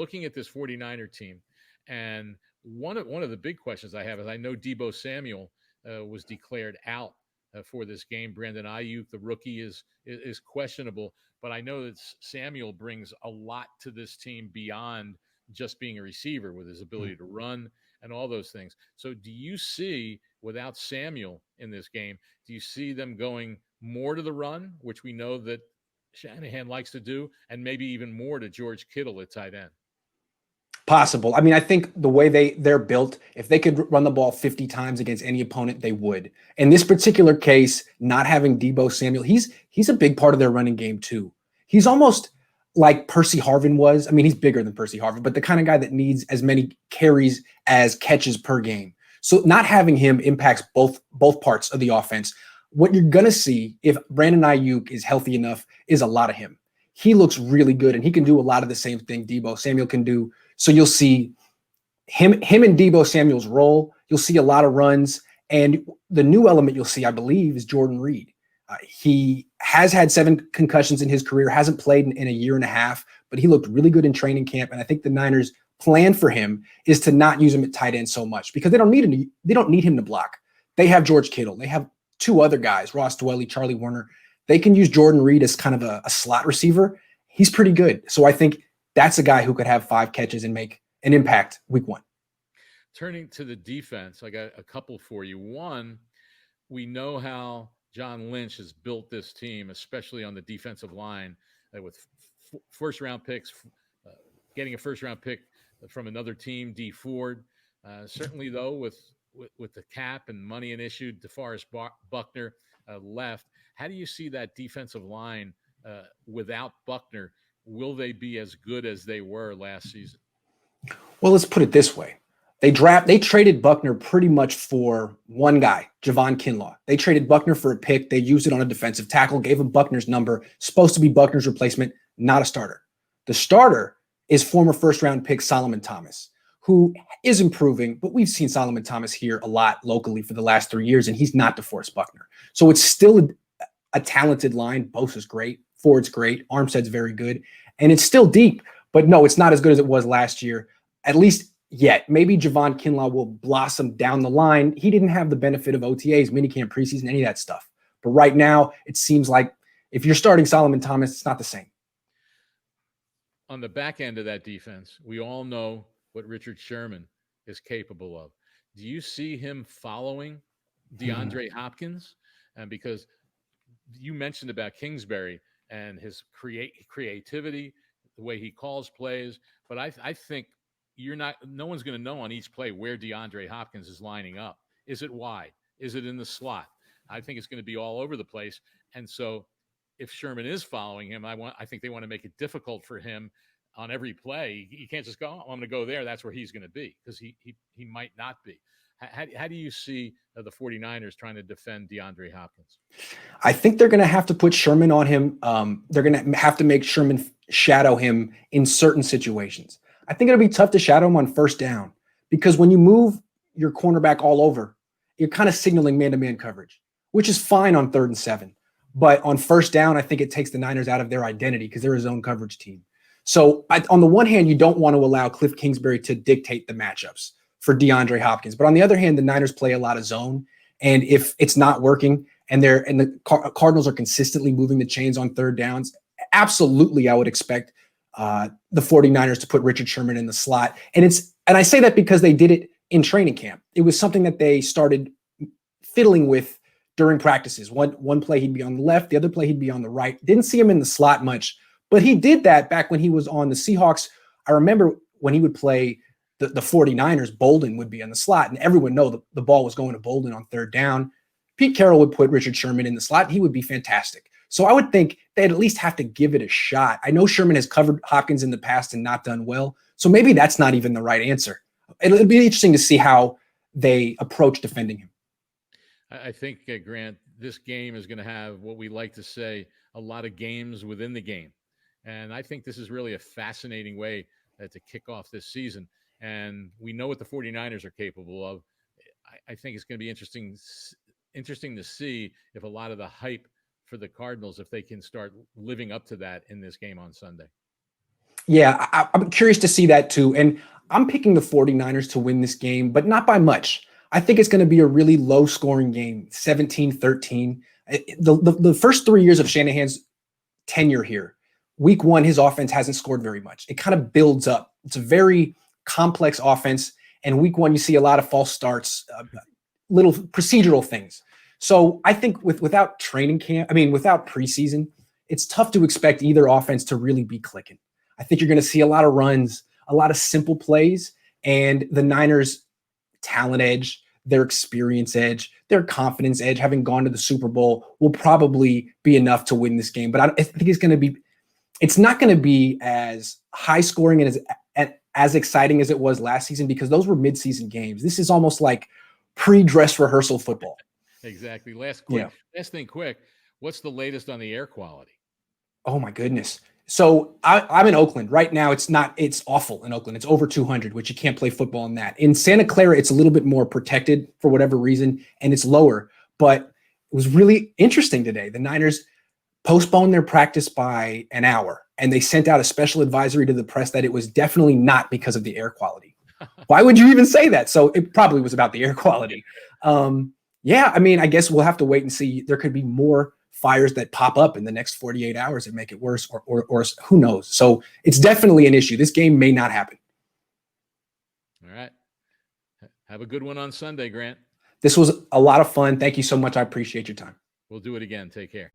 looking at this 49er team, and one of the big questions I have is I know Debo Samuel was declared out for this game. Brandon Ayuk, the rookie, is questionable, but I know that Samuel brings a lot to this team beyond just being a receiver with his ability to run and all those things. So do you see, without Samuel in this game, do you see them going more to the run, which we know that Shanahan likes to do, and maybe even more to George Kittle at tight end? Possible. I mean, I think the way they're built, if they could run the ball 50 times against any opponent, they would. In this particular case, not having Debo Samuel, he's a big part of their running game too. He's almost like Percy Harvin was. I mean, he's bigger than Percy Harvin, but the kind of guy that needs as many carries as catches per game. So not having him impacts both parts of the offense. What you're going to see if Brandon Ayuk is healthy enough is a lot of him. He looks really good, and he can do a lot of the same thing Debo Samuel can do. So you'll see him and Debo Samuel's role. You'll see a lot of runs. And the new element you'll see, I believe, is Jordan Reed. He has had 7 concussions in his career, hasn't played in a year and a half, but he looked really good in training camp. And I think the Niners' plan for him is to not use him at tight end so much because they don't need him to block. They have George Kittle. They have 2 other guys, Ross Dwelley, Charlie Warner. They can use Jordan Reed as kind of a slot receiver. He's pretty good. So I think that's a guy who could have 5 catches and make an impact week 1. Turning to the defense, I got a couple for you. One, we know how John Lynch has built this team, especially on the defensive line, with first-round picks, getting a first-round pick from another team, D Ford. Certainly, though, with the cap and money an issue, DeForest Buckner left. How do you see that defensive line without Buckner? Will they be as good as they were last season? Well, let's put it this way. They traded Buckner pretty much for one guy, Javon Kinlaw. They traded Buckner for a pick. They used it on a defensive tackle, gave him Buckner's number, supposed to be Buckner's replacement, not a starter. The starter is former first-round pick Solomon Thomas, who is improving, but we've seen Solomon Thomas here a lot locally for the last 3 years, and he's not DeForest Buckner. So it's still a talented line. Bosa's great. Ford's great. Armstead's very good. And it's still deep. But no, it's not as good as it was last year, at least yet. Maybe Javon Kinlaw will blossom down the line. He didn't have the benefit of OTAs, minicamp, preseason, any of that stuff. But right now, it seems like if you're starting Solomon Thomas, it's not the same. On the back end of that defense, we all know what Richard Sherman is capable of. Do you see him following DeAndre Hopkins? And because you mentioned about Kingsbury and his creativity, the way he calls plays, but I think no one's going to know on each play where DeAndre Hopkins is lining up. Is it wide? Is it in the slot? I think it's going to be all over the place. And so if Sherman is following him, I think they want to make it difficult for him on every play. You can't just go, oh, I'm going to go there. That's where he's going to be, because he might not be. How do you see the 49ers trying to defend DeAndre Hopkins? I think they're going to have to put Sherman on him. They're going to have to make Sherman shadow him in certain situations. I think it'll be tough to shadow him on first down, because when you move your cornerback all over, you're kind of signaling man-to-man coverage, which is fine on 3rd and 7. But on first down, I think it takes the Niners out of their identity because they're a zone coverage team. So on the one hand, you don't want to allow Cliff Kingsbury to dictate the matchups for DeAndre Hopkins. But on the other hand, the Niners play a lot of zone. And if it's not working and the Cardinals are consistently moving the chains on 3rd downs, absolutely I would expect the 49ers to put Richard Sherman in the slot. And I say that because they did it in training camp. It was something that they started fiddling with during practices. One play he'd be on the left, the other play he'd be on the right. Didn't see him in the slot much, but he did that back when he was on the Seahawks. I remember when he would play the 49ers, Bolden would be in the slot, and everyone know the ball was going to Bolden on 3rd down. Pete Carroll would put Richard Sherman in the slot. He would be fantastic. So I would think they'd at least have to give it a shot. I know Sherman has covered Hopkins in the past and not done well, so maybe that's not even the right answer. It'll be interesting to see how they approach defending him. I think, Grant, this game is going to have what we like to say, a lot of games within the game. And I think this is really a fascinating way to kick off this season. And we know what the 49ers are capable of. I think it's going to be interesting to see if a lot of the hype for the Cardinals, if they can start living up to that in this game on Sunday. Yeah, I'm curious to see that too. And I'm picking the 49ers to win this game, but not by much. I think it's going to be a really low scoring game, 17-13. The first 3 years of Shanahan's tenure here, week one, his offense hasn't scored very much. It kind of builds up. It's a very complex offense. And week one, you see a lot of false starts, little procedural things. So I think without training camp, without preseason, it's tough to expect either offense to really be clicking. I think you're going to see a lot of runs, a lot of simple plays, and the Niners' talent edge, their experience edge, their confidence edge, having gone to the Super Bowl, will probably be enough to win this game. But I think it's not going to be as high scoring and as exciting as it was last season, because those were midseason games. This is almost like pre-dress rehearsal football. Exactly. Last thing quick. What's the latest on the air quality? Oh my goodness. So I'm in Oakland right now. It's awful in Oakland. It's over 200, which you can't play football in that. In Santa Clara, it's a little bit more protected for whatever reason, and it's lower. But it was really interesting today. The Niners postponed their practice by an hour, and they sent out a special advisory to the press that it was definitely not because of the air quality. Why would you even say that? So it probably was about the air quality. I guess we'll have to wait and see. There could be more fires that pop up in the next 48 hours and make it worse, or who knows? So it's definitely an issue. This game may not happen. All right. Have a good one on Sunday, Grant. This was a lot of fun. Thank you so much. I appreciate your time. We'll do it again. Take care.